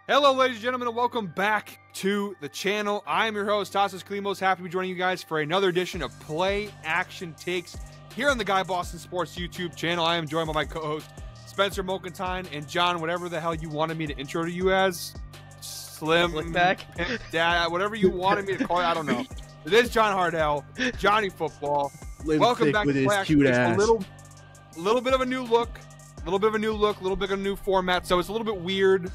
Hello, ladies and gentlemen, and welcome back to the channel. I am your host, Tassos Klimos. Happy to be joining you guys for another edition of Play Action Takes here on the Guy Boston Sports YouTube channel. I am joined by my co-host, Spencer Mokentine, and John, whatever the hell you wanted me to intro to you as. Slim, Dad, whatever you wanted me to call you, I don't know. It is John Hardell, Johnny Football. Welcome back to Play Action Takes. A little bit of a new look, a little bit of a new format, so it's a little bit weird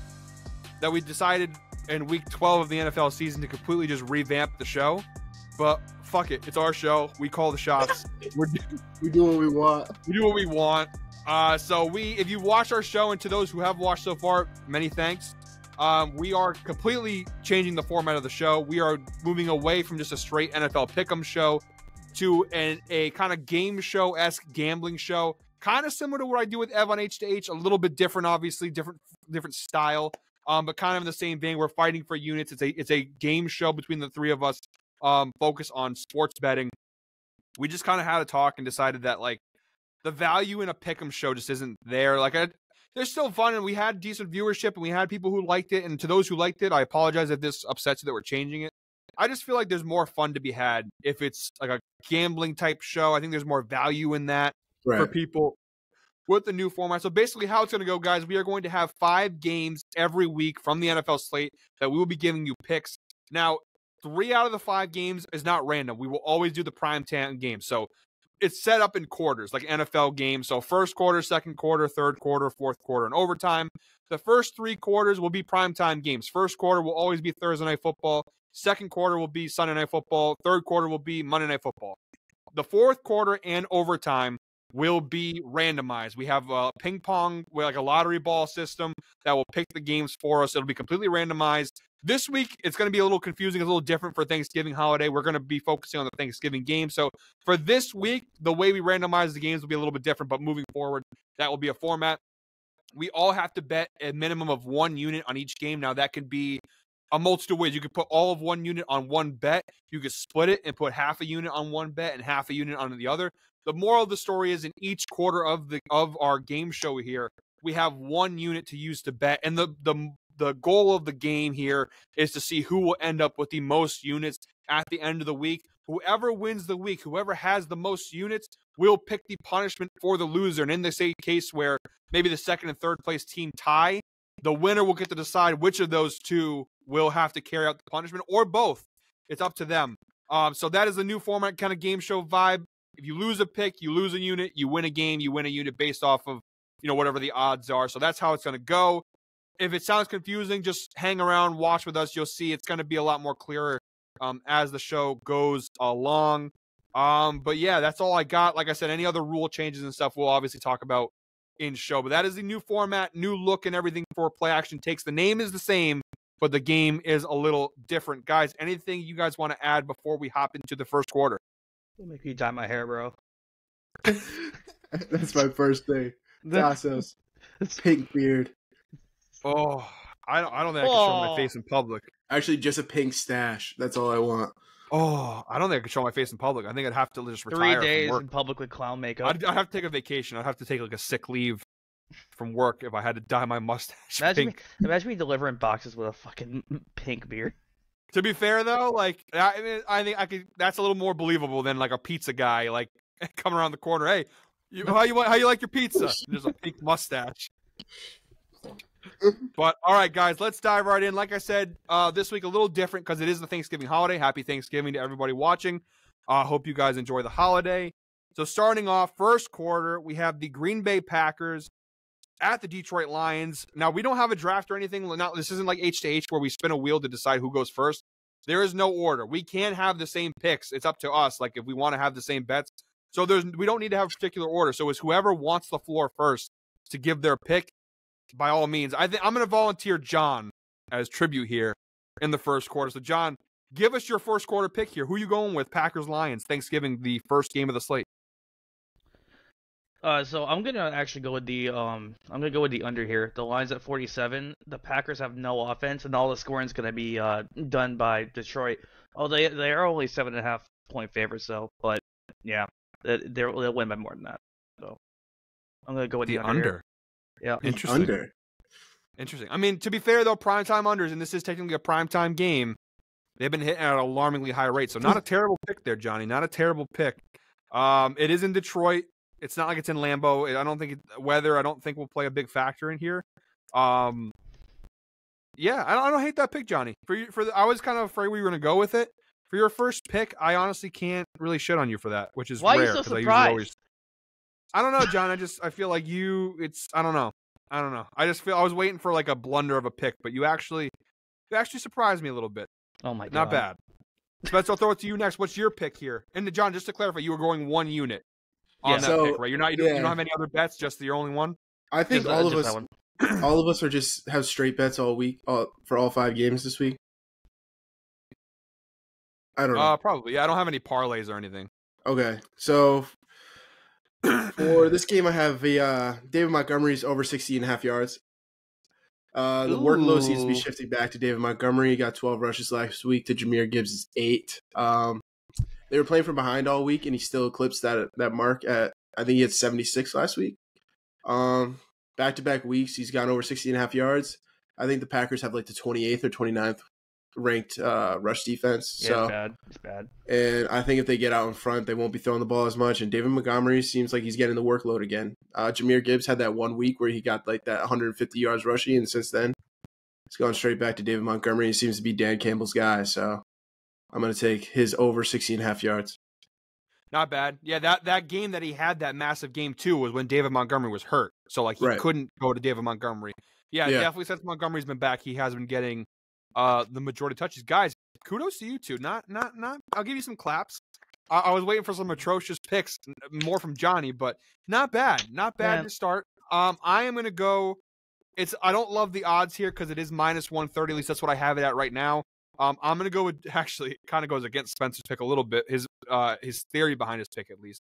that we decided in week 12 of the NFL season to completely just revamp the show. But fuck it. It's our show. We call the shots. We do what we want. We do what we want. If you watch our show, and to those who have watched so far, many thanks. We are completely changing the format of the show. We are moving away from just a straight NFL pick'em show to a kind of game show-esque gambling show. Kind of similar to what I do with Ev on H2H. A little bit different, obviously. Different style. But kind of in the same vein, we're fighting for units. It's a game show between the three of us, focus on sports betting. We just kind of had a talk and decided that like the value in a pick'em show just isn't there. Like they're still fun, and we had decent viewership, and we had people who liked it. And to those who liked it, I apologize if this upsets you that we're changing it. I just feel like there's more fun to be had if it's like a gambling type show. I think there's more value in that for people with the new format. So basically how it's going to go, guys, we are going to have 5 games every week from the NFL slate that we will be giving you picks. Now, 3 out of the 5 games is not random. We will always do the primetime games. So it's set up in quarters, like NFL games. So first quarter, second quarter, third quarter, fourth quarter, and overtime. The first 3 quarters will be primetime games. First quarter will always be Thursday Night Football. Second quarter will be Sunday Night Football. Third quarter will be Monday Night Football. The fourth quarter and overtime will be randomized. We have a ping pong with like a lottery ball system that will pick the games for us. It'll be completely randomized. This week, it's going to be a little confusing, a little different for Thanksgiving holiday. We're going to be focusing on the Thanksgiving game. So for this week, the way we randomize the games will be a little bit different, but moving forward, that will be a format. We all have to bet a minimum of 1 unit on each game. Now, that could be a multitude of ways. You could put all of 1 unit on one bet. You could split it and put half a unit on one bet and half a unit on the other. The moral of the story is in each quarter of our game show here, we have 1 unit to use to bet. And the goal of the game here is to see who will end up with the most units at the end of the week. Whoever wins the week, whoever has the most units, will pick the punishment for the loser. And in this case where maybe the second and third place team tie, the winner will get to decide which of those two will have to carry out the punishment, or both. It's up to them. So that is the new format, kind of game show vibe. If you lose a pick, you lose a unit. You win a game, you win a unit based off of, whatever the odds are. So that's how it's going to go. If it sounds confusing, just hang around, watch with us. You'll see it's going to be a lot more clearer as the show goes along. But yeah, that's all I got. Like I said, any other rule changes and stuff we'll obviously talk about in show. But that is the new format, new look and everything for Play Action Takes. The name is the same, but the game is a little different. Guys, anything you guys want to add before we hop into the first quarter? It'll make me dye my hair, bro. That's my first thing. Tassos. Pink beard. Oh, I don't think I can show my face in public. Actually, just a pink stash. That's all I want. Oh, I don't think I could show my face in public. I think I'd have to just retire 3 days from work. in public with clown makeup. I'd have to take a vacation. I'd have to take like a sick leave from work if I had to dye my mustache pink. Imagine me delivering boxes with a fucking pink beard. To be fair though, like I think I could. That's a little more believable than like a pizza guy like coming around the corner. Hey, how you like your pizza? There's a pink mustache. But all right, guys, let's dive right in. Like I said, this week a little different because it is the Thanksgiving holiday. Happy Thanksgiving to everybody watching. Hope you guys enjoy the holiday. So starting off, first quarter, we have the Green Bay Packers at the Detroit Lions. Now, we don't have a draft or anything. Now, this isn't like H2H where we spin a wheel to decide who goes first. There is no order. We can't have the same picks. It's up to us, like if we want to have the same bets. So we don't need to have a particular order. So it's whoever wants the floor first to give their pick, by all means. I'm going to volunteer John as tribute here in the first quarter. So, John, give us your first quarter pick here. Who are you going with? Packers Lions, Thanksgiving, the first game of the slate. So I'm gonna actually go with the under here. The line's at 47. The Packers have no offense, and all the scoring's gonna be done by Detroit. Oh, they are only 7.5 point favorites, though. But yeah, they'll win by more than that. So I'm gonna go with the under. Yeah, interesting. Interesting. I mean, to be fair though, primetime unders, and this is technically a primetime game, they've been hitting at an alarmingly high rate. So not a terrible pick there, Johnny. Not a terrible pick. It is in Detroit. It's not like it's in Lambeau. I don't think weather. I don't think will play a big factor in here. Yeah, I don't hate that pick, Johnny. I was kind of afraid we were going to go with it. For your first pick, I honestly can't really shit on you for that, which is Why rare. are you so surprised? I don't know, John. I feel like I don't know. I just feel I was waiting for like a blunder of a pick, but you actually surprised me a little bit. Oh my god. Not bad. Spencer, I'll throw it to you next. What's your pick here? And John, just to clarify, you were going one unit on that pick, right? You don't have any other bets, just your only one? I think all of us are just have straight bets all week for all 5 games this week. I don't know. Probably. Yeah, I don't have any parlays or anything. Okay. So for this game I have David Montgomery's over 60.5 yards. The workload seems to be shifting back to David Montgomery. He got 12 rushes last week to Jahmyr Gibbs' 8. They were playing from behind all week, and he still eclipsed that mark at, I think he had 76 last week. Back-to-back weeks, he's gone over 60.5 yards. I think the Packers have like the 28th or 29th ranked rush defense. Yeah, it's bad. And I think if they get out in front, they won't be throwing the ball as much. And David Montgomery seems like he's getting the workload again. Jahmyr Gibbs had that 1 week where he got like that 150 yards rushing, and since then, it's gone straight back to David Montgomery. He seems to be Dan Campbell's guy, so I'm going to take his over 60.5 yards. Not bad. Yeah, that game that he had, that massive game too, was when David Montgomery was hurt. So like he couldn't go to David Montgomery. Yeah, definitely since Montgomery's been back, he has been getting the majority of touches. Guys, kudos to you two. Not. I'll give you some claps. I was waiting for some atrocious picks, more from Johnny, but not bad. Not bad to start. I am gonna go. I don't love the odds here because it is minus 130. At least that's what I have it at right now. I'm gonna go with, actually, it kind of goes against Spencer's pick a little bit. His theory behind his pick, at least.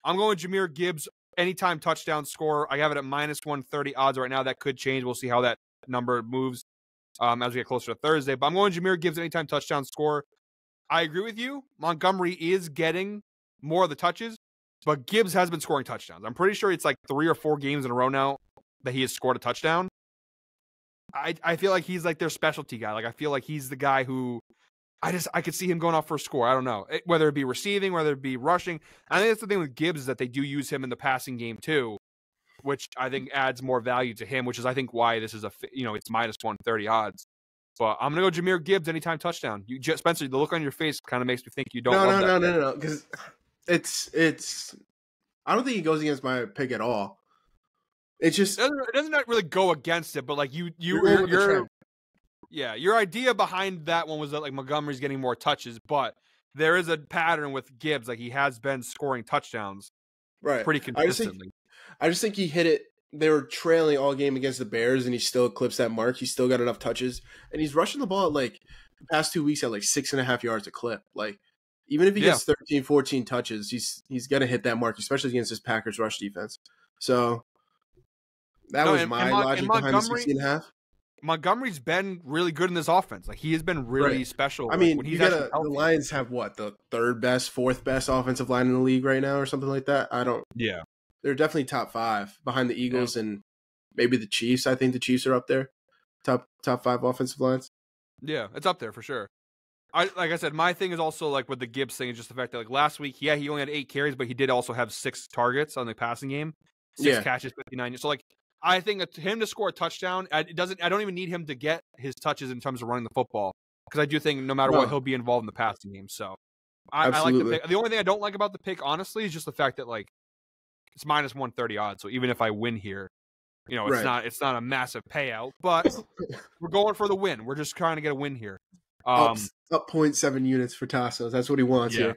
I'm going Jahmyr Gibbs anytime touchdown score. I have it at minus 130 odds right now. That could change. We'll see how that number moves as we get closer to Thursday. But I'm going Jahmyr Gibbs anytime touchdown score. I agree with you. Montgomery is getting more of the touches, but Gibbs has been scoring touchdowns. I'm pretty sure it's like 3 or 4 games in a row now that he has scored a touchdown. I feel like he's like their specialty guy. Like I feel like he's the guy who I could see him going off for a score. I don't know, whether it be receiving, whether it be rushing. I think that's the thing with Gibbs is that they do use him in the passing game too, which I think adds more value to him, which is I think why this is it's minus 130 odds. But I'm gonna go Jahmyr Gibbs anytime touchdown. Spencer, the look on your face kind of makes me think you don't. No, because it's. I don't think he goes against my pick at all. It's just it doesn't really go against it, but like your idea behind that one was that like Montgomery's getting more touches, but there is a pattern with Gibbs, like he has been scoring touchdowns pretty consistently. I just think he hit it. They were trailing all game against the Bears, and he still eclipsed that mark. He's still got enough touches, and he's rushing the ball at like the past 2 weeks at like 6.5 yards a clip. Like even if he gets 13, 14 touches, he's gonna hit that mark, especially against this Packers rush defense. So. That was my logic behind the 16.5. Montgomery's been really good in this offense. Like he has been really special. I mean, when the Lions have what, the 3rd best, 4th best offensive line in the league right now, or something like that. Yeah, they're definitely top 5 behind the Eagles and maybe the Chiefs. I think the Chiefs are up there, top 5 offensive lines. Yeah, it's up there for sure. Like I said, my thing is also like with the Gibbs thing is just the fact that like last week, he only had 8 carries, but he did also have 6 targets on the passing game, 6 catches, 59. So like. I think him to score a touchdown, I don't even need him to get his touches in terms of running the football because I do think no matter what, he'll be involved in the passing game. So I like the pick. The only thing I don't like about the pick, honestly, is just the fact that like it's minus 130 odds. So even if I win here, it's not a massive payout, but we're going for the win. We're just trying to get a win here. Up 0.7 units for Tassos. That's what he wants here.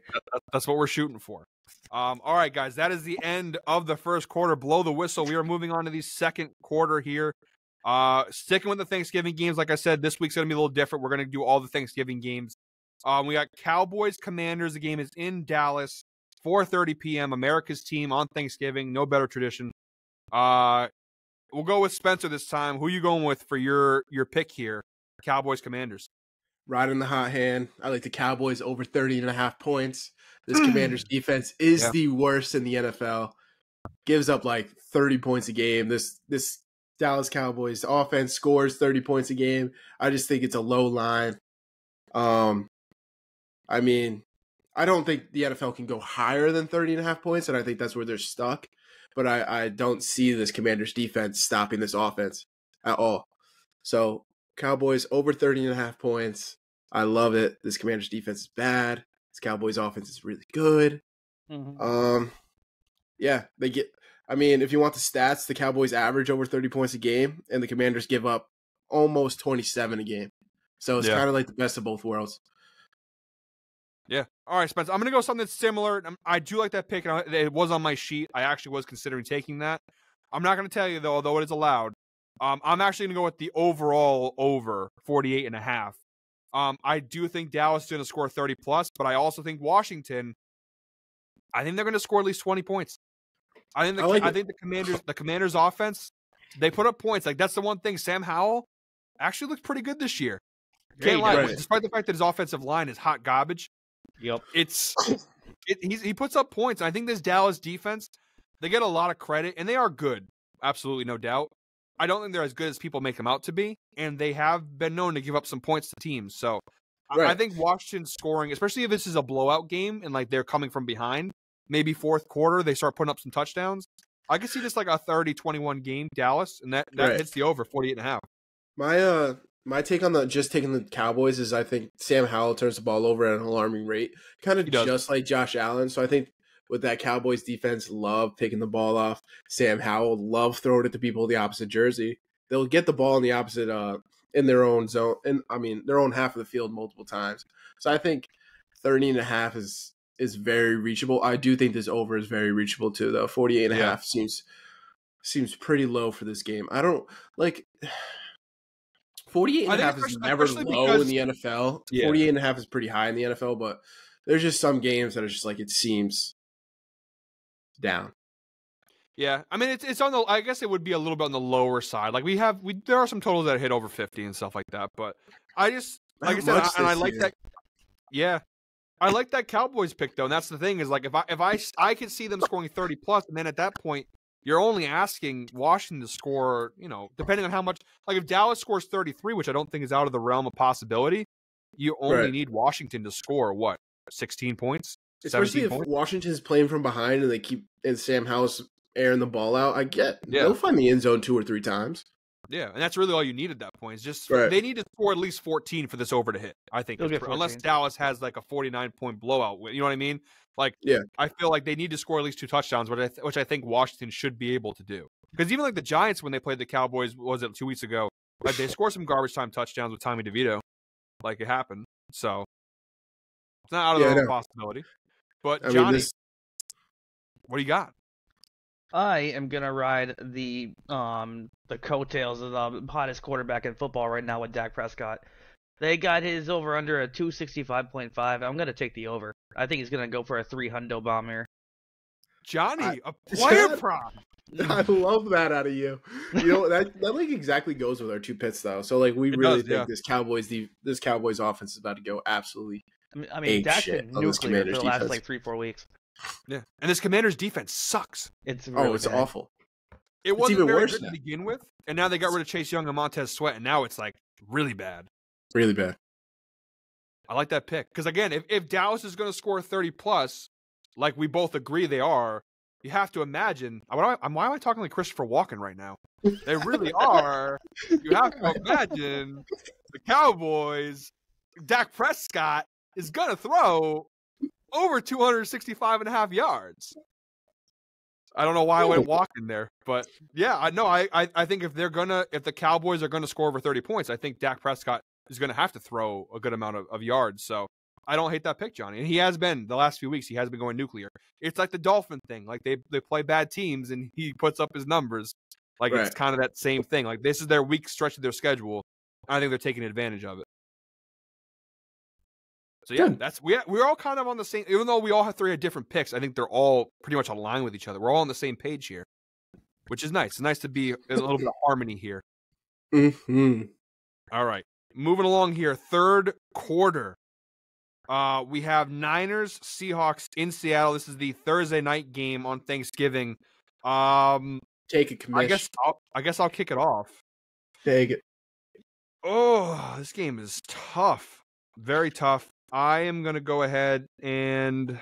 That's what we're shooting for. All right, guys, that is the end of the first quarter. Blow the whistle. We are moving on to the second quarter here. Sticking with the Thanksgiving games, like I said, this week's going to be a little different. We're going to do all the Thanksgiving games. We got Cowboys Commanders. The game is in Dallas, 4:30 p.m. America's team on Thanksgiving. No better tradition. We'll go with Spencer this time. Who are you going with for your pick here? Cowboys Commanders. Right in the hot hand. I like the Cowboys over 30.5 points. This Commanders defense is the worst in the NFL. Gives up like 30 points a game. This Dallas Cowboys. The offense scores 30 points a game. I just think it's a low line. I mean, I don't think the NFL can go higher than 30.5 points, and I think that's where they're stuck. But I don't see this Commanders defense stopping this offense at all. So Cowboys over 30.5 points. I love it. This Commanders defense is bad. This Cowboys offense is really good. Mm-hmm. Yeah, they get. I mean, if you want the stats, the Cowboys average over 30 points a game, and the Commanders give up almost 27 a game. So it's kind of like the best of both worlds. Yeah. All right, Spence. I'm going to go something similar. I do like that pick. And it was on my sheet. I actually was considering taking that. I'm not going to tell you, though, although it is allowed. I'm actually going to go with the overall over 48.5. I do think Dallas is going to score 30+, but I also think Washington, I think they're going to score at least 20 points. I think the Commanders offense, they put up points. Like, that's the one thing. Sam Howell actually looks pretty good this year. Can't lie. Right. Despite the fact that his offensive line is hot garbage. Yep. He puts up points. I think this Dallas defense, they get a lot of credit, and they are good. Absolutely, no doubt. I don't think they're as good as people make them out to be, and they have been known to give up some points to teams. So right. I think Washington scoring, especially if this is a blowout game and like they're coming from behind, maybe fourth quarter, they start putting up some touchdowns. I could see this like a 30-21 game, Dallas, and that right. hits the over 48.5. My take on taking the Cowboys is I think Sam Howell turns the ball over at an alarming rate, kind of just like Josh Allen. So I think with that Cowboys defense, love picking the ball off. Sam Howell, love throwing it to people in the opposite jersey. They'll get the ball in the opposite, in their own zone, and I mean their own half of the field multiple times. So I think 30.5 is very reachable. I do think this over is very reachable too, though. 48.5 seems pretty low for this game. I don't like. 48.5 is never low in the NFL. Yeah. 48.5 is pretty high in the NFL, but there's just some games that are just like it seems down. Yeah, I mean it's on the. I guess it would be a little bit on the lower side. Like there are some totals that hit over 50 and stuff like that, but I just like I said, and I like that. Yeah, I like that Cowboys pick though, and that's the thing is like if I could see them scoring 30+, and then at that point. You're only asking Washington to score, depending on how much. Like if Dallas scores 33, which I don't think is out of the realm of possibility, you only need Washington to score, 16 points? Especially if points? Washington's playing from behind and Sam Howell's airing the ball out. They'll find the end zone 2 or 3 times. Yeah, and that's really all you need at that point. Is just they need to score at least 14 for this over to hit. I think, unless Dallas has like a 49-point blowout. You know what I mean? Like, I feel like they need to score at least 2 touchdowns, which I think Washington should be able to do. Because even like the Giants, when they played the Cowboys, was it 2 weeks ago? Like they scored some garbage time touchdowns with Tommy DeVito. Like it happened. So it's not out of the possibility. But Johnny, what do you got? I am gonna ride the coattails of the hottest quarterback in football right now with Dak Prescott. They got his over under a 265.5. I'm gonna take the over. I think he's gonna go for a 300 bomb here. Johnny, a player prop. I love that out of you. That like exactly goes with our 2 pits though. So like we really think this Cowboys offense is about to go absolutely. I mean, Dak's been nuclear for the last like 3-4 weeks. Yeah, and this Commanders defense sucks. It's really it's awful. It wasn't even very good to begin with, and now they got rid of Chase Young and Montez Sweat, and now it's like really bad. Really bad. I like that pick because again, if Dallas is going to score 30+, like we both agree they are, you have to imagine. Why am I talking like Christopher Walken right now? They really are. You have to imagine the Cowboys. Dak Prescott is going to throw over 265.5 yards. I don't know why I went walking there, but yeah, I think if the Cowboys are gonna score over 30 points, I think Dak Prescott is gonna have to throw a good amount of yards. So I don't hate that pick, Johnny. And he has been the last few weeks. He has been going nuclear. It's like the Dolphin thing. Like they play bad teams and he puts up his numbers. Like it's kind of that same thing. Like this is their weak stretch of their schedule. I think they're taking advantage of it. So yeah, we're all kind of on the same. Even though we all have 3 different picks, I think they're all pretty much aligned with each other. We're all on the same page here, which is nice. It's nice to be a little bit of harmony here. Mm-hmm. All right, moving along here. Third quarter, we have Niners Seahawks in Seattle. This is the Thursday night game on Thanksgiving. Take a commission. I guess I'll kick it off. Take it. Oh, this game is tough. Very tough. I am going to go ahead and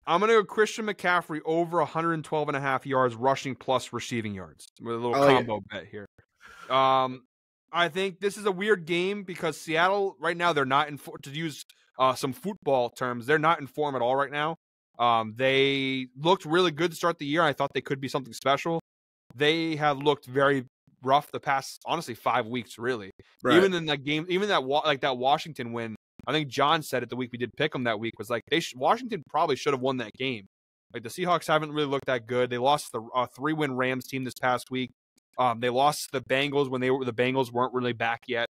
I'm going to go Christian McCaffrey over 112.5 yards rushing plus receiving yards with a little combo bet here. I think this is a weird game because Seattle right now, they're not in, to use some football terms, they're not in form at all right now. They looked really good to start the year. I thought they could be something special. They have looked very rough the past, honestly, 5 weeks, really. Right. Even in that game, even that Washington win, I think John said it the week we did pick them that week, was like Washington probably should have won that game. Like the Seahawks haven't really looked that good. They lost the 3-win Rams team this past week. They lost the Bengals when the Bengals weren't really back yet.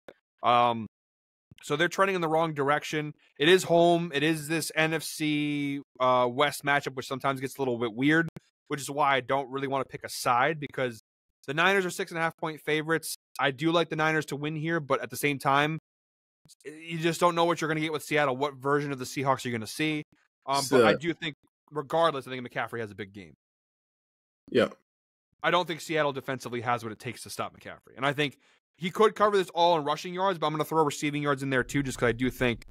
So they're trending in the wrong direction. It is home. It is this NFC West matchup, which sometimes gets a little bit weird, which is why I don't really want to pick a side because the Niners are 6.5-point favorites. I do like the Niners to win here, but at the same time, you just don't know what you're going to get with Seattle, what version of the Seahawks you're going to see. But I do think, regardless, I think McCaffrey has a big game. Yeah. I don't think Seattle defensively has what it takes to stop McCaffrey. And I think he could cover this all in rushing yards, but I'm going to throw receiving yards in there too, just because I do think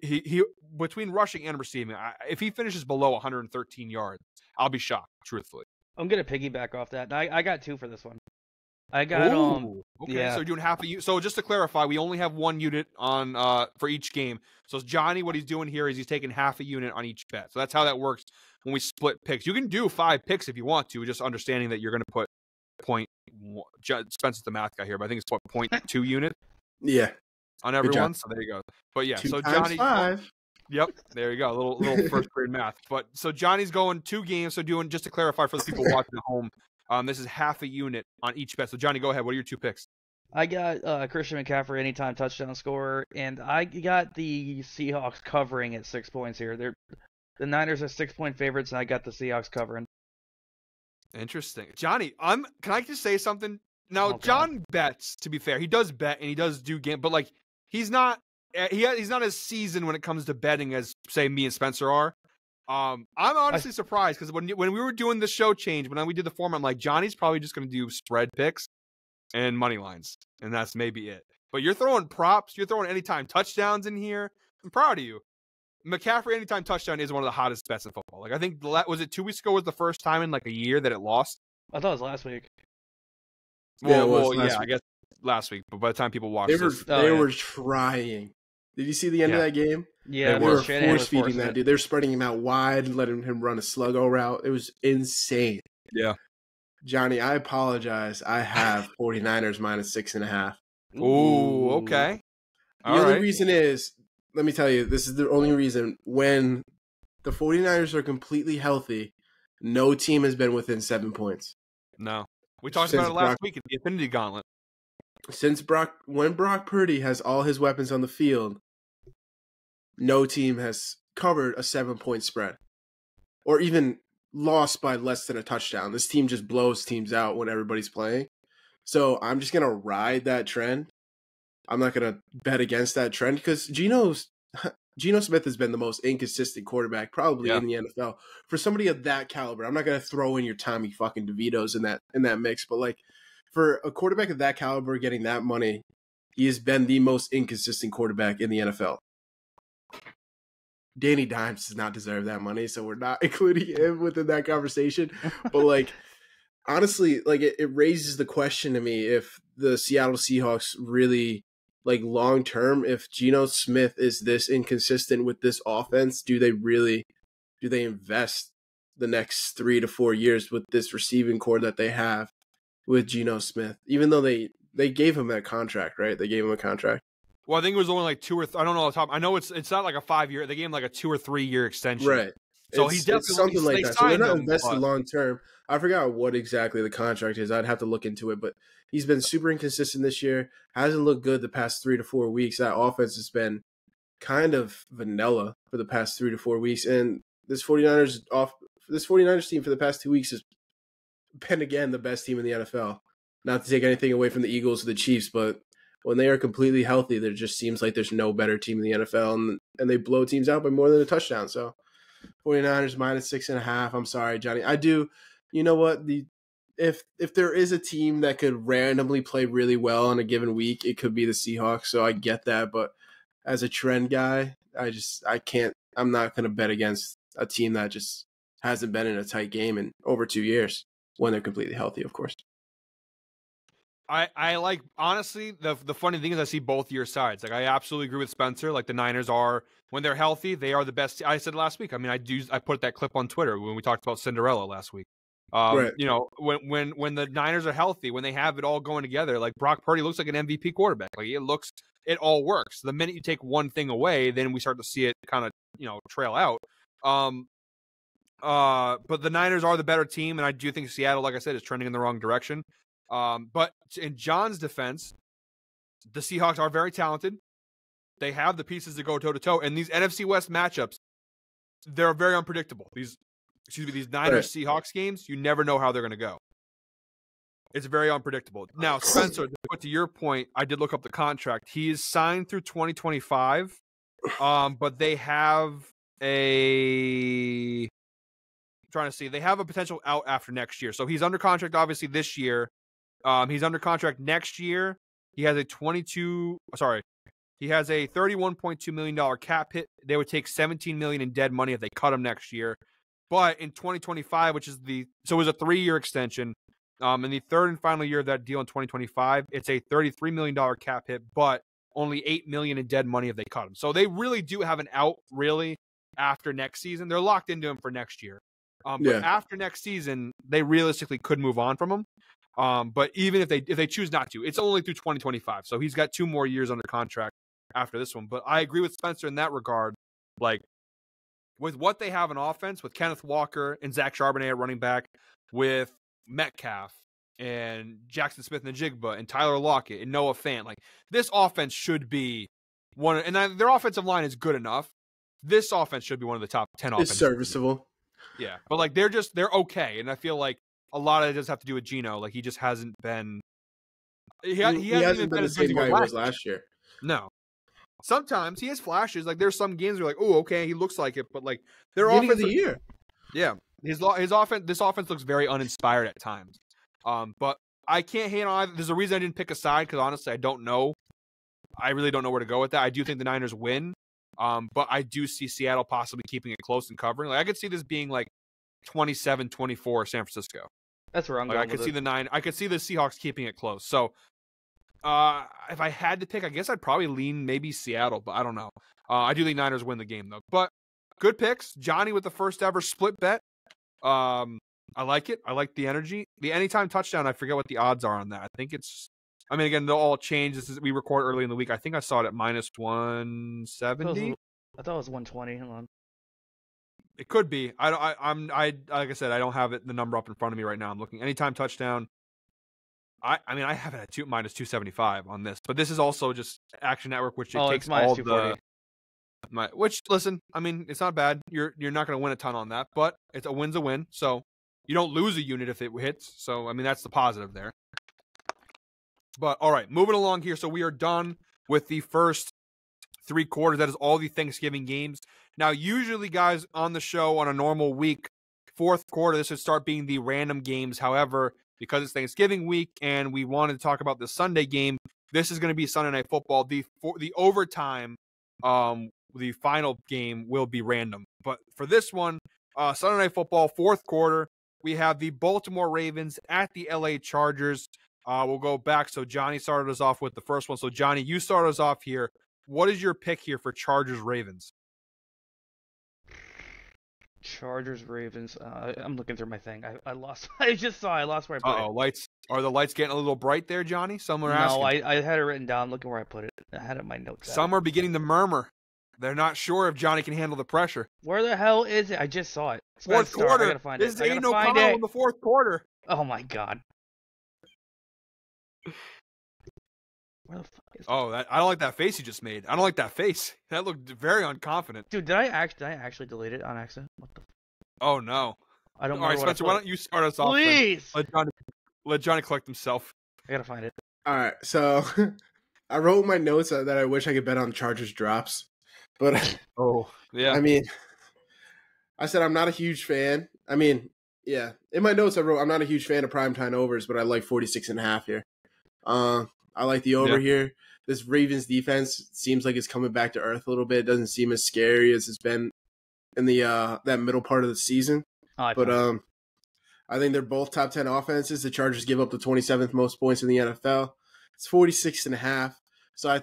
he between rushing and receiving, if he finishes below 113 yards, I'll be shocked, truthfully. I'm going to piggyback off that. I got 2 for this one. I got okay. Yeah. So we're doing half a unit. So just to clarify, we only have 1 unit on for each game. So Johnny, what he's doing here is he's taking half a unit on each bet. So that's how that works when we split picks. You can do 5 picks if you want to, just understanding that you're going to put Spencer's the math guy here, but I think it's 0.2 units. Yeah. On everyone. So there you go. But yeah, 2 so times Johnny 5. Yep, there you go. A little first grade math. But so Johnny's going 2 games. So doing, just to clarify for the people watching at home, this is half a unit on each bet. So Johnny, go ahead. What are your 2 picks? I got Christian McCaffrey anytime touchdown scorer, and I got the Seahawks covering at 6 points here. The Niners are 6-point favorites, and I got the Seahawks covering. Interesting, Johnny. Can I just say something? Now, John bets. To be fair, he does bet and he does do game, but like he's not as seasoned when it comes to betting as say me and Spencer are. I'm honestly surprised because when we were doing the show change, when we did the format, I'm like, Johnny's probably just going to do spread picks and money lines, and that's maybe it. But you're throwing props, you're throwing anytime touchdowns in here. I'm proud of you. McCaffrey anytime touchdown is one of the hottest bets in football. Like I think was it 2 weeks ago was the first time in like a year that it lost. I thought it was last week. Well, I guess last week. But by the time people watch, they were trying. Did you see the end of that game? Yeah, they were force feeding that dude. They're spreading him out wide and letting him run a sluggo route. It was insane. Yeah. Johnny, I apologize. I have 49ers minus 6.5. Ooh, okay. The only reason is, let me tell you, this is the only reason. When the 49ers are completely healthy, no team has been within 7 points. No. We talked about it last week in the Infinity Gauntlet. When Brock Purdy has all his weapons on the field, no team has covered a 7-point spread or even lost by less than a touchdown. This team just blows teams out when everybody's playing. So I'm just going to ride that trend. I'm not going to bet against that trend because Geno Smith has been the most inconsistent quarterback probably in the NFL. For somebody of that caliber, I'm not going to throw in your Tommy fucking DeVitos in that mix, but like for a quarterback of that caliber getting that money, he has been the most inconsistent quarterback in the NFL. Danny Dimes does not deserve that money, so we're not including him within that conversation. But like honestly, like it raises the question to me if the Seattle Seahawks really, like long term, if Geno Smith is this inconsistent with this offense, do they invest the next 3 to 4 years with this receiving core that they have with Geno Smith? Even though they gave him that contract, right? They gave him a contract. Well, I think it was only like 2 or I don't know off the top. I know it's not like a 5-year. They gave him like a 2 or 3 year extension, right? So he's definitely something like that. So they're not invested long term. I forgot what exactly the contract is. I'd have to look into it, but he's been super inconsistent this year. Hasn't looked good the past 3 to 4 weeks. That offense has been kind of vanilla for the past 3 to 4 weeks. And this 49ers team for the past 2 weeks has been again the best team in the NFL. Not to take anything away from the Eagles or the Chiefs, but when they are completely healthy, there just seems like there's no better team in the NFL, and they blow teams out by more than a touchdown. So 49ers minus 6.5. I'm sorry, Johnny. I do you know what, if there is a team that could randomly play really well on a given week, it could be the Seahawks. So I get that, but as a trend guy, I can't. I'm not going to bet against a team that just hasn't been in a tight game in over 2 years when they're completely healthy, of course. I like, honestly, the funny thing is I see both your sides. Like, I absolutely agree with Spencer. Like, the Niners are, when they're healthy, they are the best. I said last week. I mean, I put that clip on Twitter when we talked about Cinderella last week. Right. You know, when the Niners are healthy, when they have it all going together, like Brock Purdy looks like an MVP quarterback. Like, it all works. The minute you take one thing away, then we start to see it kind of, you know, trail out. But the Niners are the better team, and I do think Seattle, like I said, is trending in the wrong direction. But in John's defense, the Seahawks are very talented. They have the pieces to go toe-to-toe. And these NFC West matchups, they're very unpredictable. These Niners-Seahawks games, you never know how they're going to go. It's very unpredictable. Now, Spencer, to your point, I did look up the contract. He is signed through 2025, but they have they have a potential out after next year. So he's under contract, obviously, this year. He's under contract next year. He has a $31.2 million cap hit. They would take $17 million in dead money if they cut him next year. But in 2025, it was a 3-year extension. In the third and final year of that deal in 2025, it's a $33 million cap hit, but only $8 million in dead money if they cut him. So they really do have an out, really, after next season. They're locked into him for next year. But after next season, they realistically could move on from him. But even if they choose not to, it's only through 2025. So he's got 2 more years under contract after this one. But I agree with Spencer in that regard. Like, with what they have in offense, with Kenneth Walker and Zach Charbonnet at running back, with Metcalf and Jackson Smith and Jigba and Tyler Lockett and Noah Fant, like, this offense should be one. And their offensive line is good enough. This offense should be one of the top 10 offenses. It's serviceable. Yeah, but like they're okay, and I feel like a lot of it does have to do with Geno. Like, he just hasn't been. He hasn't been the same guy he was last year. No, sometimes he has flashes. Like, there's some games where you're like, oh, okay, he looks like it, but like their Beginning offense of the year. Yeah, his offense. This offense looks very uninspired at times. But I can't hate on either. There's a reason I didn't pick a side, because honestly, I don't know. I really don't know where to go with that. I do think the Niners win. But I do see Seattle possibly keeping it close and covering. Like, I could see this being like 27-24 San Francisco. That's where I'm going. I could see I could see the Seahawks keeping it close. So, if I had to pick, I guess I'd probably lean maybe Seattle, but I don't know. I do think Niners win the game though. But good picks, Johnny, with the first ever split bet. I like it. I like the energy. The anytime touchdown, I forget what the odds are on that. I think it's. I mean, again, they'll all change. We record early in the week. I think I saw it at minus 170. I thought it was 120. Hold on. It could be. Like I said, I don't have the number up in front of me right now. I'm looking. Anytime touchdown. I mean, I have it at minus 275 on this, but this is also just Action Network, which takes all the. Which, listen, I mean, it's not bad. You're not going to win a ton on that, but a win's a win. So you don't lose a unit if it hits. So I mean, that's the positive there. But all right, moving along here. So we are done with the first 3 quarters. That is all the Thanksgiving games. Now, usually, guys, on the show on a normal week, 4th quarter, this would start being the random games. However, because it's Thanksgiving week and we wanted to talk about the Sunday game, this is going to be Sunday Night Football. The overtime, the final game will be random. But for this one, Sunday Night Football, 4th quarter, we have the Baltimore Ravens at the LA Chargers. We'll go back. So Johnny started us off with the first one. So Johnny, you start us off here. What is your pick here for Chargers Ravens? Chargers Ravens. I'm looking through my thing. I lost. I lost where I put it. Lights. Are the lights getting a little bright there, Johnny? Some are asking. No, I had it written down. Looking where I put it. I had it in my notes. Some are beginning to murmur. They're not sure if Johnny can handle the pressure. Where the hell is it? I just saw it. 4th quarter. I gotta find this is Aiden O'Connell in the 4th quarter. Oh my god. Where the fuck is it? I don't like that face you just made. I don't like that face. That looked very unconfident. Dude, did I actually delete it on accident? What the? Oh no. I don't know. All right, Spencer, why don't you start us off? Please. Let Johnny collect himself. I gotta find it. All right, so I wrote my notes that I wish I could bet on Chargers drops, but oh yeah. I mean, I said I'm not a huge fan. I mean, Yeah. In my notes, I wrote, I'm not a huge fan of primetime overs, but I like 46.5 here. I like the over here. This Ravens defense seems like it's coming back to earth a little bit. It doesn't seem as scary as it's been in the that middle part of the season. I think they're both top 10 offenses. The Chargers give up the 27th most points in the NFL. It's 46.5. So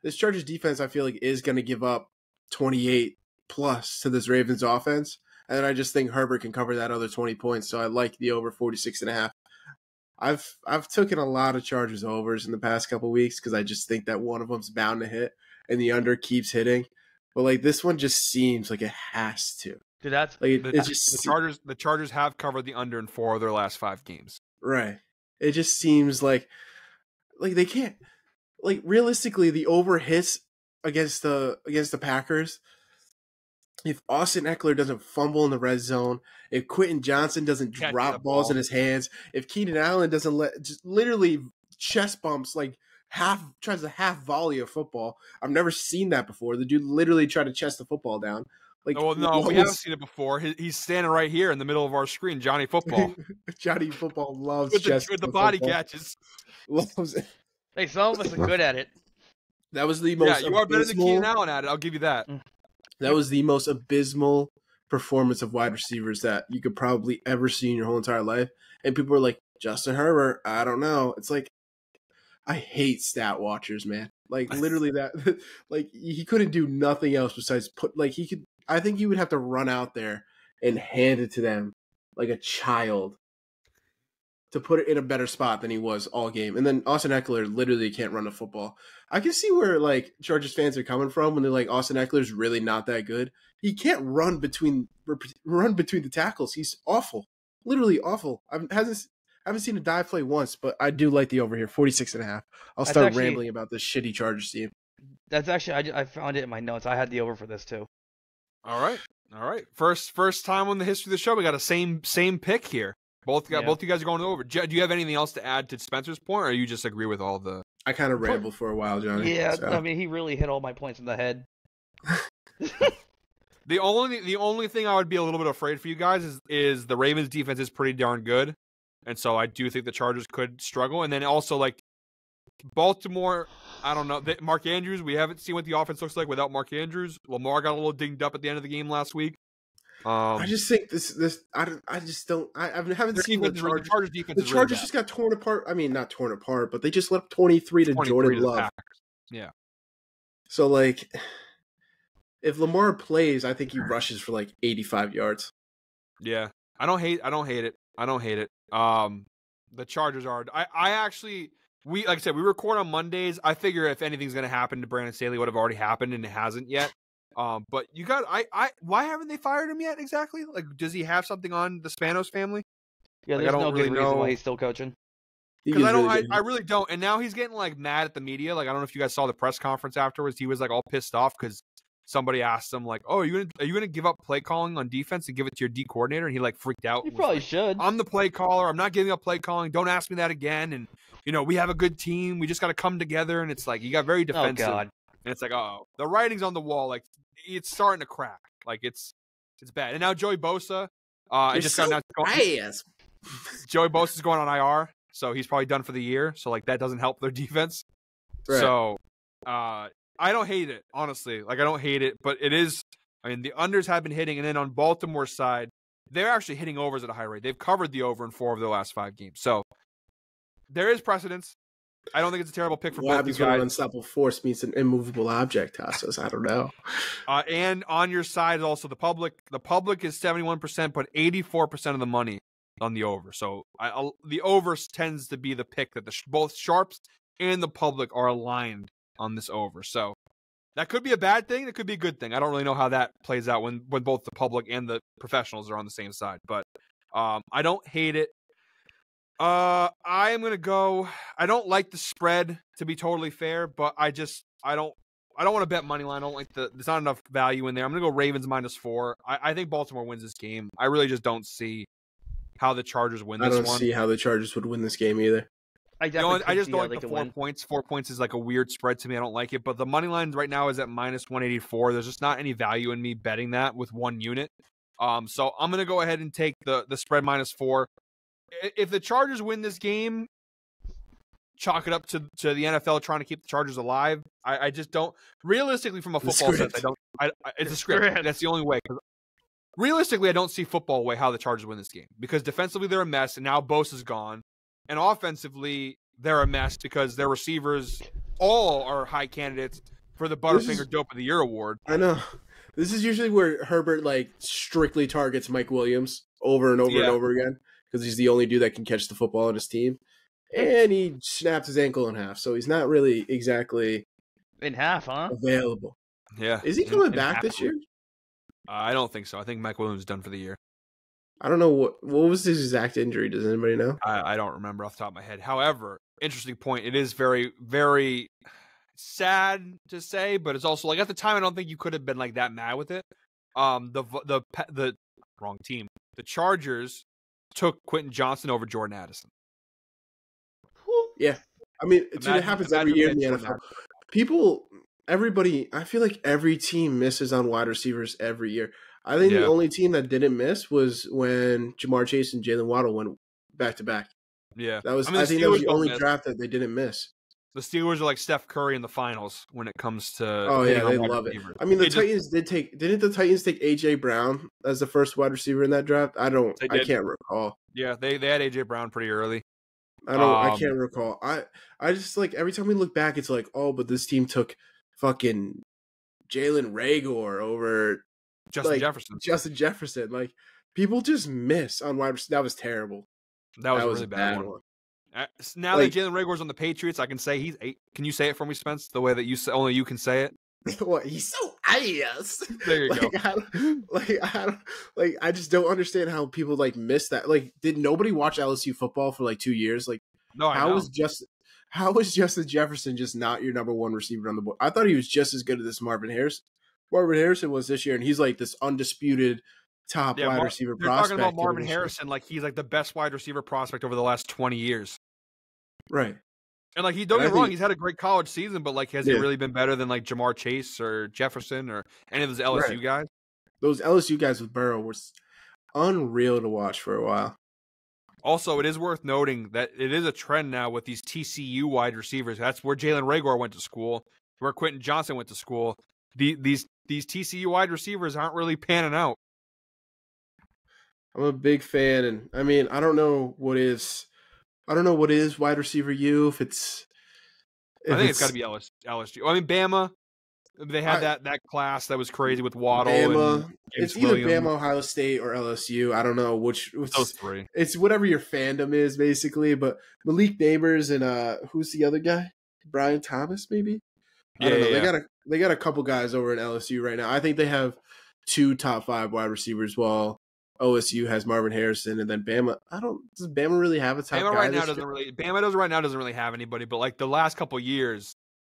this Chargers defense, I feel like, is going to give up 28 plus to this Ravens offense. And I just think Herbert can cover that other 20 points. So I like the over 46.5. I've taken a lot of Chargers overs in the past couple weeks because I just think that one of them's bound to hit and the under keeps hitting. But like this one just seems like it has to. Dude, that's like the Chargers have covered the under in 4 of their last 5 games. Right. It just seems like they can't. Like realistically, the over hits against the Packers. If Austin Eckler doesn't fumble in the red zone, if Quentin Johnson doesn't drop balls in his hands, if Keenan Allen doesn't just literally chest bumps tries a half volley of football. I've never seen that before. The dude literally tried to chest the football down. We haven't seen it before. He's standing right here in the middle of our screen. Johnny Football. Johnny Football loves with the body catches. Loves it. Hey, some of us are good at it. That was the most. Yeah, you are better than Keenan Allen at it. I'll give you that. That was the most abysmal performance of wide receivers that you could probably ever see in your whole entire life. And people were like, Justin Herbert, I don't know. It's like, I hate stat watchers, man. Like literally that, like he couldn't do nothing else besides I think he would have to run out there and hand it to them like a child to put it in a better spot than he was all game. And then Austin Eckler literally can't run the football. I can see where like Chargers fans are coming from when they're like, Austin Eckler's really not that good. He can't run between the tackles. He's awful, literally awful. I haven't seen a dive play once, but I do like the over here, 46.5. I'll start rambling about this shitty Chargers team. That's actually I found it in my notes. I had the over for this too. All right. First time on the history of the show, we got a same pick here. Both you guys are going over. Do you have anything else to add to Spencer's point, or you just agree with all the? I kind of rambled for a while, Johnny. Yeah, so. I mean, he really hit all my points in the head. The only thing I would be a little bit afraid for you guys is the Ravens' defense is pretty darn good, and so I do think the Chargers could struggle. And then also like Baltimore, I don't know. Mark Andrews, we haven't seen what the offense looks like without Mark Andrews. Lamar got a little dinged up at the end of the game last week. I just think I haven't seen the Chargers defense. The Chargers really just got torn apart. I mean, not torn apart, but they just left 23 to Jordan Love. Yeah. So like, if Lamar plays, I think he rushes for like 85 yards. Yeah, I don't hate it. The Chargers are. I actually like I said, we record on Mondays. I figure if anything's going to happen to Brandon Staley, would have already happened, and it hasn't yet. But you got why haven't they fired him yet exactly? Like, does he have something on the Spanos family? Yeah, there's no good reason why he's still coaching. Because I really don't. And now he's getting like mad at the media. Like, I don't know if you guys saw the press conference afterwards. He was like all pissed off because somebody asked him like, "Oh, are you gonna give up play calling on defense and give it to your D coordinator?" And he like freaked out. He probably should. I'm the play caller. I'm not giving up play calling. Don't ask me that again. And we have a good team. We just got to come together. And it's like he got very defensive. Oh God. And it's like, the writing's on the wall. Like, it's starting to crack. Like, it's bad. And now Joey Bosa, Joey Bosa's going on IR, so he's probably done for the year. So like that doesn't help their defense. Right. So I don't hate it, honestly. Like, I don't hate it, but it is. I mean, the unders have been hitting, and then on Baltimore's side, they're actually hitting overs at a high rate. They've covered the over in 4 of their last 5 games. So there is precedence. I don't think it's a terrible pick for both you guys. When an unstoppable force meets an immovable object, Tassos. I don't know. And on your side is also the public. The public is 71%, but 84% of the money on the over. So the over tends to be the pick that both sharps and the public are aligned on this over. So that could be a bad thing. It could be a good thing. I don't really know how that plays out when both the public and the professionals are on the same side. But I don't hate it. I am gonna go. I don't like the spread, to be totally fair, but I don't want to bet money line. I don't like there's not enough value in there. I'm gonna go Ravens -4. I think Baltimore wins this game. I really just don't see how the Chargers win this one. I don't see how the Chargers would win this game either. I just don't like the 4 points. 4 points is like a weird spread to me. I don't like it. But the money line right now is at -184. There's just not any value in me betting that with one unit. So I'm going to go ahead and take the spread -4. If the Chargers win this game, chalk it up to the NFL trying to keep the Chargers alive. I just don't. Realistically, from a football sense, I don't. It's a script. That's the only way. Realistically, I don't see football way how the Chargers win this game because defensively they're a mess, and now Bosa's gone, and offensively they're a mess because their receivers all are high candidates for the Butterfinger Dope of the Year award. I know. This is usually where Herbert like strictly targets Mike Williams over and over and over again because he's the only dude that can catch the football on his team. And he snapped his ankle in half, so he's not really exactly in half, huh? Available. Yeah. Is he coming back this year? I don't think so. I think Mike Williams is done for the year. I don't know what was his exact injury. Does anybody know? I don't remember off the top of my head. However, interesting point. It is very, very sad to say, but it's also like at the time I don't think you could have been like that mad with it. The wrong team. The Chargers took Quentin Johnson over Jordan Addison. Yeah, I mean, dude, it happens every year in the NFL. Everybody, I feel like every team misses on wide receivers every year. I think the only team that didn't miss was when Jamar Chase and Jalen Waddle went back to back. Yeah, that was. I think that was the only draft that they didn't miss. The Steelers are like Steph Curry in the finals when it comes to. Oh yeah, they love it. I mean, the Titans didn't the Titans take AJ Brown as the first wide receiver in that draft? I can't recall. Yeah, they had AJ Brown pretty early. I can't recall. I just like every time we look back, it's like, oh, but this team took fucking Jalen Reagor over Justin Jefferson. Like people just miss on wide receiver. That was terrible. That was a really bad one. Now that Jalen Reagor's on the Patriots, I can say he's 8. Can you say it for me, Spence? The way that only you can say it. What? He's so ass. There you go. I just don't understand how people like miss that. Like, did nobody watch LSU football for like 2 years? Like, no, how was Justin Jefferson just not your number one receiver on the board? I thought he was just as good as Marvin Harrison. Marvin Harrison was this year, and he's like this undisputed top wide receiver prospect. They're talking about Marvin Harrison like he's like the best wide receiver prospect over the last 20 years. Right. And like don't get me wrong, he's had a great college season, but like has he really been better than like Jamar Chase or Jefferson or any of those LSU guys? Those LSU guys with Burrow were unreal to watch for a while. Also, it is worth noting that it is a trend now with these TCU wide receivers. That's where Jalen Reagor went to school, where Quentin Johnson went to school. These TCU wide receivers aren't really panning out. I'm a big fan, and I mean, I don't know what is wide receiver U. I think it's got to be LSU. I mean, Bama. They had that class that was crazy with Waddle. Bama. And it's either Bama, Ohio State, or LSU. I don't know which. Those three. It's whatever your fandom is, basically. But Malik Neighbors and who's the other guy? Brian Thomas, maybe. I don't know. Yeah. They got a couple guys over in LSU right now. I think they have 2 top 5 wide receivers. While OSU has Marvin Harrison, and then Bama. Does Bama really have a top Bama guy? Bama doesn't really have anybody. But like the last couple years.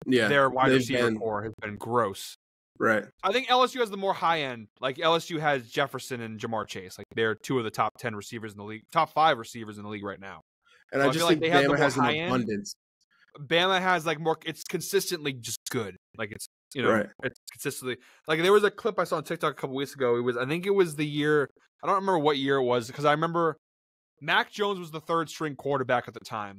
Yeah, their wide receiver core has been gross. Right. I think LSU has the more high end. Like LSU has Jefferson and Jamar Chase. Like they're 2 of the top 10 receivers in the league, top 5 receivers in the league right now. And so I just think Bama has an abundance. Bama has like more. It's consistently just good. Like it's right. It's consistently like there was a clip I saw on TikTok a couple weeks ago. I think it was the year. I don't remember what year it was because I remember Mac Jones was the 3rd string quarterback at the time.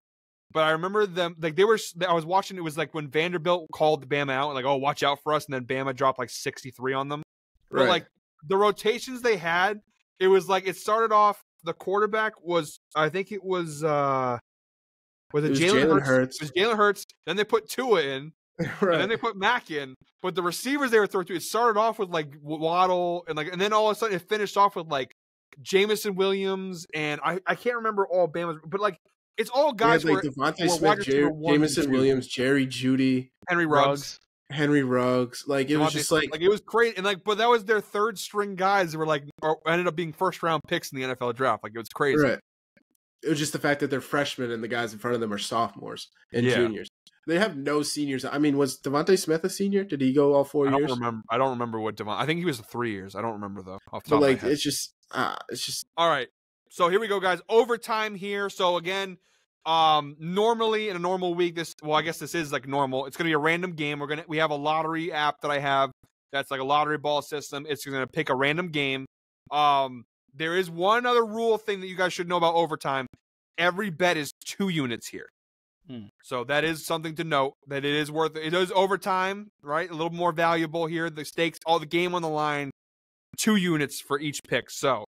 But I remember them like I was watching. It was like when Vanderbilt called Bama out, like, "Oh, watch out for us," and then Bama dropped like 63 on them. But like the rotations they had, it was like it started off. The quarterback was, I think it was Jalen Hurts? It was Jalen Hurts. Then they put Tua in, and then they put Mac in. But the receivers they were throwing to, it started off with like Waddle, and then all of a sudden it finished off with like Jameson Williams, and I can't remember all Bama's, but like. It's all guys like Devontae Smith, Jameson Williams, Jerry Jeudy, Henry Ruggs. Like it was just like it was crazy, and like, but that was their 3rd string guys that were like ended up being 1st round picks in the NFL draft. Like it was crazy. Right. It was just the fact that they're freshmen and the guys in front of them are sophomores and juniors. They have no seniors. I mean, was Devontae Smith a senior? Did he go all 4 years? I don't remember what Devontae. I think he was 3 years. I don't remember though. Off the top of my head. It's just all right. So here we go, guys. Overtime here. So again, normally in a normal week, I guess this is like normal. It's gonna be a random game. We have a lottery app that I have that's like a lottery ball system. It's gonna pick a random game. There is one other rule thing that you guys should know about overtime. Every bet is 2 units here. So that is something to note, that it is worth it. It is overtime, right? A little more valuable here. The stakes, all the game on the line, 2 units for each pick. So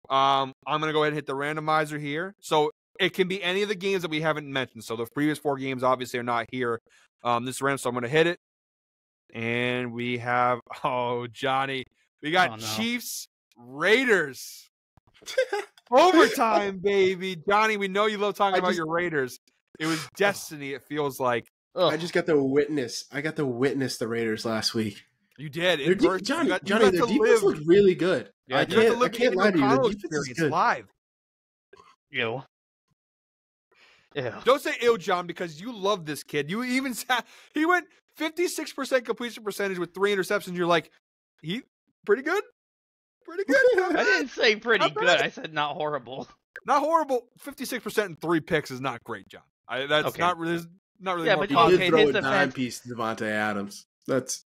I'm going to go ahead and hit the randomizer here. So it can be any of the games that we haven't mentioned. So the previous 4 games obviously are not here. This random, so I'm going to hit it. And we have, Johnny, we got Chiefs, Raiders. Overtime, baby. Johnny, we know you love talking about your Raiders. It was destiny, it feels like. I just got to witness. I got to witness the Raiders last week. You did. Johnny, their defense looked really good. Yeah, I can't lie to you. The defense is good. Live. Ew. Don't say ew, John, because you love this kid. You even said he went 56% completion percentage with 3 interceptions. You're like, he pretty good? Pretty good. I didn't say pretty good. I said not horrible. Not horrible. 56% and 3 picks is not great, John. That's okay. Not really. Yeah, but he did throw a dime piece to Devontae Adams. That's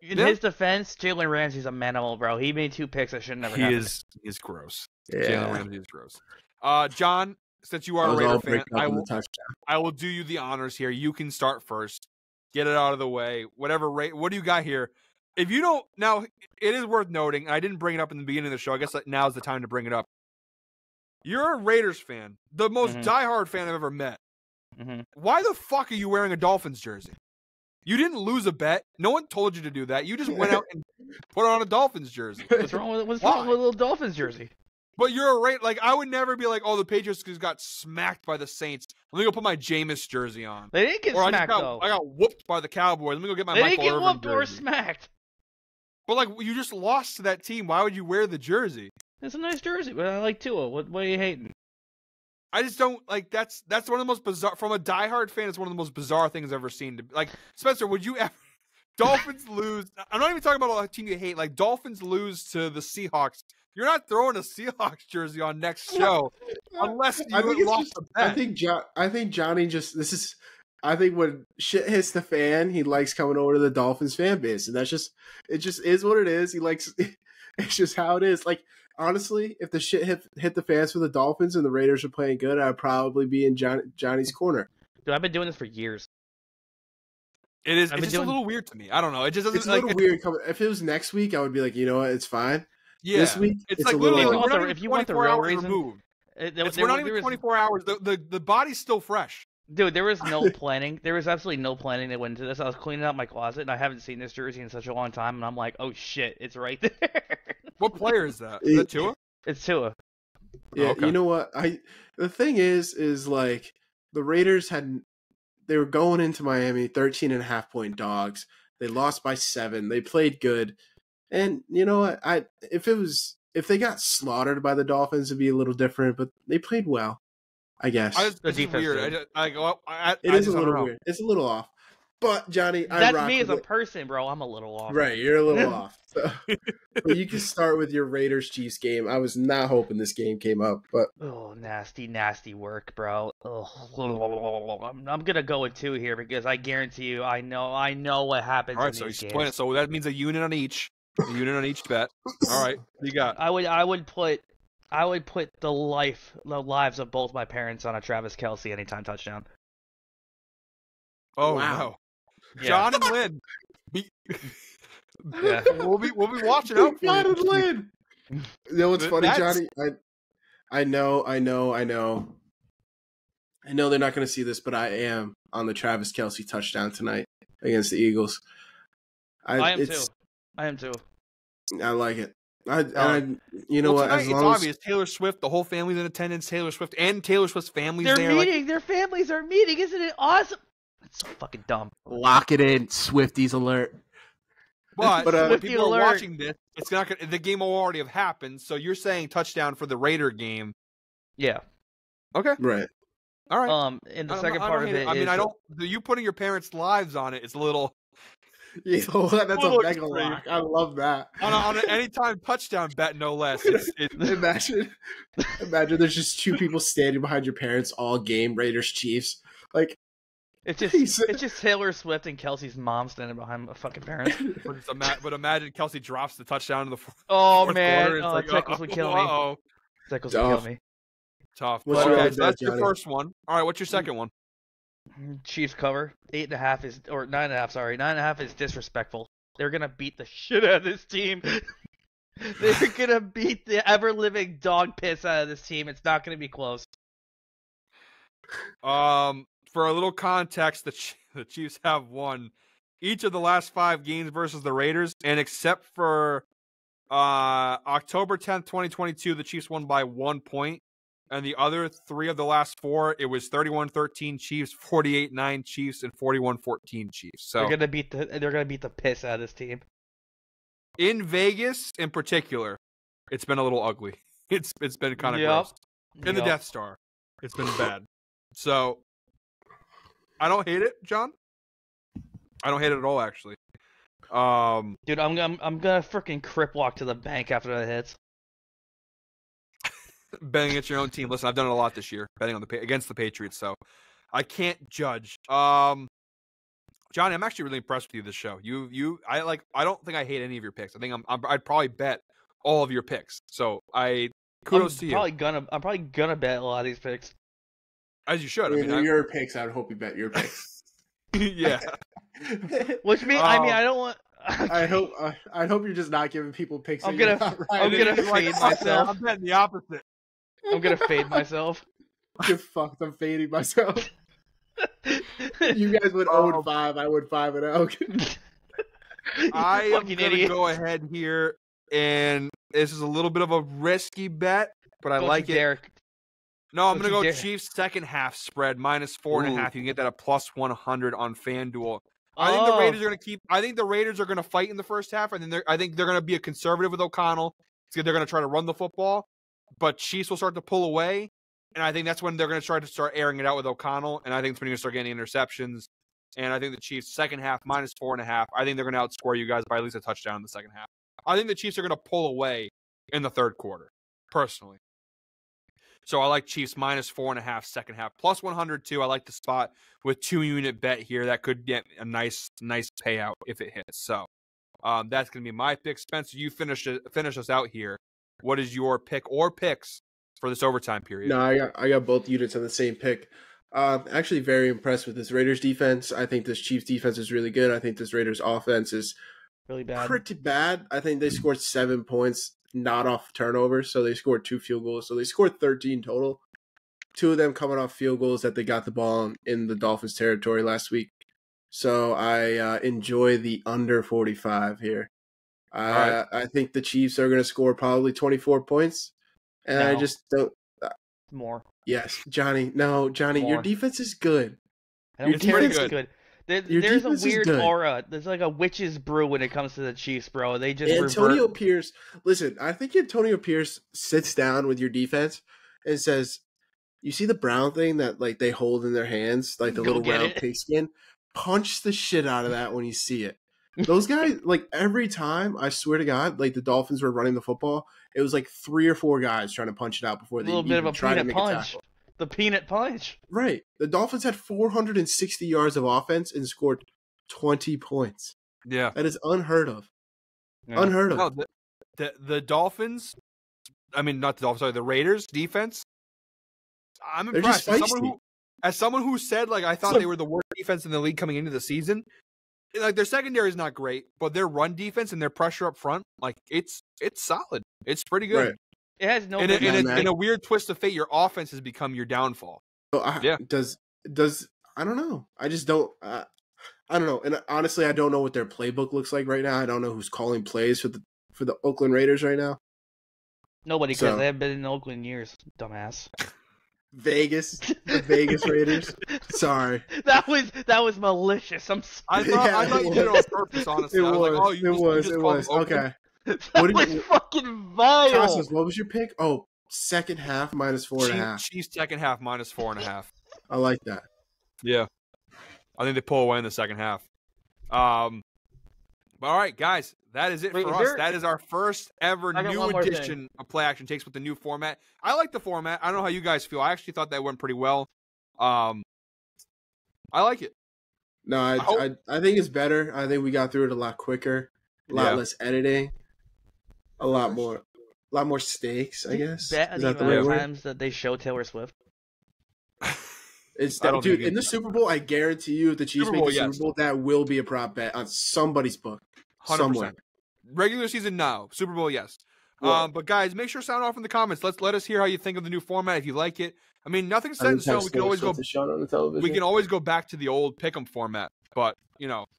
in his defense. Jalen Ramsey's a manimal, bro. He made 2 picks that should never happen. He is gross. Yeah. Jalen Ramsey is gross. John, since you are a Raider fan, I will do you the honors here. You can start first. Get it out of the way. What do you got here? If you don't, now it is worth noting, and I didn't bring it up in the beginning of the show. I guess now's the time to bring it up. You're a Raiders fan, the most diehard fan I've ever met. Why the fuck are you wearing a Dolphins jersey? You didn't lose a bet. No one told you to do that. You just went out and put on a Dolphins jersey. What's wrong with a little Dolphins jersey? But you're a Raider. Like, I would never be like, oh, the Patriots got smacked by the Saints. Let me go put my Jameis jersey on. They didn't get smacked, though. I got whooped by the Cowboys. Let me go get my Michael Irvin jersey. They didn't get whooped or smacked. But, like, you just lost to that team. Why would you wear the jersey? It's a nice jersey, but I like Tua. What are you hating? I just don't, like, that's one of the most bizarre, from a diehard fan, it's one of the most bizarre things I've ever seen. Like, Spencer, would you ever, Dolphins lose, I'm not even talking about a team you hate, like, Dolphins lose to the Seahawks. You're not throwing a Seahawks jersey on next show unless you lost a bet. I think Johnny I think when shit hits the fan, he likes coming over to the Dolphins fan base, and it just is what it is. He likes, it's just how it is. Like, honestly, if the shit hit the fans for the Dolphins and the Raiders are playing good, I'd probably be in Johnny's corner. Dude, I've been doing this for years. It's just a little weird to me. I don't know. It just doesn't. It's a little weird. If it was next week, I would be like, you know what, it's fine. Yeah. This week, it's like a little. If you want the real reason, we're not even 24 hours. The body's still fresh. Dude, there was no planning. There was absolutely no planning that went into this. I was cleaning out my closet, and I haven't seen this jersey in such a long time, and I'm like, oh shit, it's right there. What player is that? Is that Tua? It's Tua. Yeah, okay. You know what? The thing is like the Raiders they were going into Miami 13.5-point dogs. They lost by 7. They played good, and you know what? If they got slaughtered by the Dolphins, it'd be a little different. But they played well. I guess. It's weird. It is a little weird. It's a little off. But, Johnny, that's me as a person, bro. I'm a little off. Right, you're a little off. So. But you can start with your Raiders-Chiefs game. I was not hoping this game came up. But nasty work, bro. I'm going to go with 2 here because I guarantee you I know what happens in these games. Explain it. So that means a unit on each. A unit on each bet. All right. What you got? I would put the lives of both my parents on a Travis Kelce anytime touchdown. Oh wow! Yeah. John and Lynn. Yeah. We'll be watching out for John and Lynn. You know what's funny, Johnny? I know they're not going to see this, but I am on the Travis Kelce touchdown tonight against the Eagles. I am too. I like it. You know what? Tonight, it's obvious. Taylor Swift, the whole family's in attendance. Taylor Swift and Taylor Swift's family's there. They're meeting. Their families are meeting. Isn't it awesome? That's so fucking dumb. Lock it in. Swifties alert. But when people are watching this, it's not gonna. The game will already have happened. So you're saying touchdown for the Raider game? Yeah. Okay. Right. All right. And the second part of it. I mean, I don't. You putting your parents' lives on it. It's a little. Yeah, that's a mega lock. I love that. On an anytime touchdown bet, no less. Imagine there's just 2 people standing behind your parents all game, Raiders Chiefs. Like, It's just Taylor Swift and Kelsey's mom standing behind my fucking parents. But imagine Kelsey drops the touchdown in the fourth man, quarter. It's Tickles would kill me. Uh-oh. Tickles would kill me. Tough. What's Okay, your so that's your Johnny? first one. All right, what's your second one? Chiefs cover 8.5 is or 9.5. Sorry, 9.5 is disrespectful. They're gonna beat the shit out of this team. They're gonna beat the ever living dog piss out of this team. It's not gonna be close. For a little context, the Chiefs have won each of the last 5 games versus the Raiders, and except for October 10th, 2022, the Chiefs won by 1 point. And the other 3 of the last 4, it was 31-13 Chiefs, 48-9 Chiefs, and 41-14 Chiefs. So they're gonna beat the piss out of this team. In Vegas, in particular, it's been a little ugly. It's been kind of gross. In the Death Star, it's been bad. So I don't hate it, John. I don't hate it at all, actually. Dude, I'm gonna freaking crip walk to the bank after that hits. Betting against your own team. Listen, I've done it a lot this year, betting on against the Patriots, so I can't judge. Johnny, I'm actually really impressed with you this show. I don't think I hate any of your picks. I think I'd probably bet all of your picks. So kudos to you. I'm probably gonna bet a lot of these picks. As you should. Your picks. I would hope you bet your picks. Yeah. Which means I don't want. I hope you're just not giving people picks. I'm gonna fade myself. I'm betting the opposite. I'm gonna fade myself. Get fucked. I'm fading myself. You guys went 0-5. I went 5-0. I am gonna go ahead here, and this is a little bit of a risky bet, but I like it. Derek. No, I'm gonna go Chiefs second half spread -4.5. You can get that at +100 on FanDuel. I think the Raiders are going to keep. I think the Raiders are going to fight in the first half, and then I think they're going to be a conservative with O'Connell. They're going to try to run the football, but Chiefs will start to pull away, and I think that's when they're going to try to start airing it out with O'Connell, and I think it's when you're going to start getting interceptions. And I think the Chiefs second half -4.5. I think they're going to outscore you guys by at least a touchdown in the second half. I think the Chiefs are going to pull away in the third quarter, personally. So I like Chiefs -4.5 second half, +100 too. I like the spot with 2-unit bet here. That could get a nice payout if it hits. So that's going to be my pick. Spencer, you finish us out here. What is your pick or picks for this overtime period? No, I got both units on the same pick. Actually very impressed with this Raiders defense. I think this Chiefs defense is really good. I think this Raiders offense is really bad. Pretty bad. I think they scored 7 points. Not off turnovers, so they scored 2 field goals. So they scored 13 total. 2 of them coming off field goals that they got the ball in the Dolphins' territory last week. So I enjoy the under 45 here. Right. I think the Chiefs are going to score probably 24 points, and I just don't. More. Yes, Johnny. No, Johnny, More. your defense is good. I don't care if it's good. There's a weird aura. There's like a witch's brew when it comes to the Chiefs, bro. They just Antonio Pierce. Listen, I think Antonio Pierce sits down with your defense and says, "You see the brown thing that like they hold in their hands, like the little round pigskin? Punch the shit out of that when you see it." Those guys, like every time, I swear to God, like the Dolphins were running the football, it was like 3 or 4 guys trying to punch it out before they even tried to make a tackle. The peanut punch. Right. The Dolphins had 460 yards of offense and scored 20 points. Yeah. That is unheard of. Yeah. Unheard of. No, the Dolphins, I mean, not the Dolphins, sorry, the Raiders defense, I'm impressed. As someone who said, like, I thought they were the worst defense in the league coming into the season, like, their secondary is not great, but their run defense and their pressure up front, like, it's solid. It's pretty good. Right. It has no. In a weird twist of fate, your offense has become your downfall. Does I don't know. I just don't. I don't know. And honestly, I don't know what their playbook looks like right now. I don't know who's calling plays for the Oakland Raiders right now. Nobody, because they haven't been in Oakland in years. Dumbass. The Vegas Raiders. Sorry, that was malicious. I thought you did it on purpose. Honestly, it was. Okay. That was fucking vile. Casas, what was your pick? Oh, second half -4.5. Chiefs second half -4.5. I like that. Yeah, I think they pull away in the second half. But all right, guys, that is it for us. That is our first ever new edition of Play Action Takes with the new format. I like the format. I don't know how you guys feel. I actually thought that went pretty well. I I like it. No, I think it's better. I think we got through it a lot quicker, a lot less editing, a lot more stakes. I guess. Bet on Is the that the amount right of word? times that they show Taylor Swift. It's I don't dude think in the Super Bowl. I guarantee you, if the Chiefs Super make Bowl, the Super yes. Bowl, that will be a prop bet on somebody's book 100%. somewhere. Regular season, no. Super Bowl, yes. Well, But guys, make sure to sound off in the comments. Let us hear how you think of the new format. If you like it, I mean, nothing's set in stone. We can always go. on the television. We can always go back to the old pick'em format. But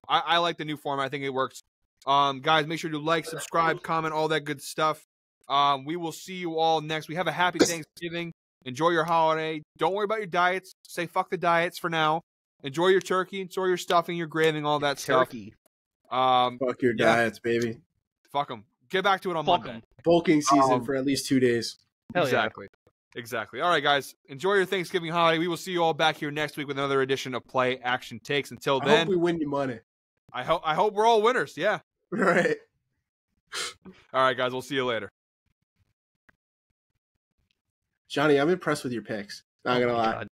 I like the new format. I think it works. Guys, make sure to like, subscribe, comment, all that good stuff. We will see you all next. We have a happy Thanksgiving. Enjoy your holiday. Don't worry about your diets. Say fuck the diets for now. Enjoy your turkey. Enjoy your stuffing, your gravy, all that Turkey. stuff. Fuck your diets, baby. Fuck them. Get back to it on Monday. 'em. Bulking season for at least 2 days. Hell Exactly. Exactly. All right, guys. Enjoy your Thanksgiving holiday. We will see you all back here next week with another edition of Play Action Takes. Until I then, hope we win you money. I hope we're all winners. Yeah. Right. All right, guys. We'll see you later. Johnny, I'm impressed with your picks. Not gonna lie. God.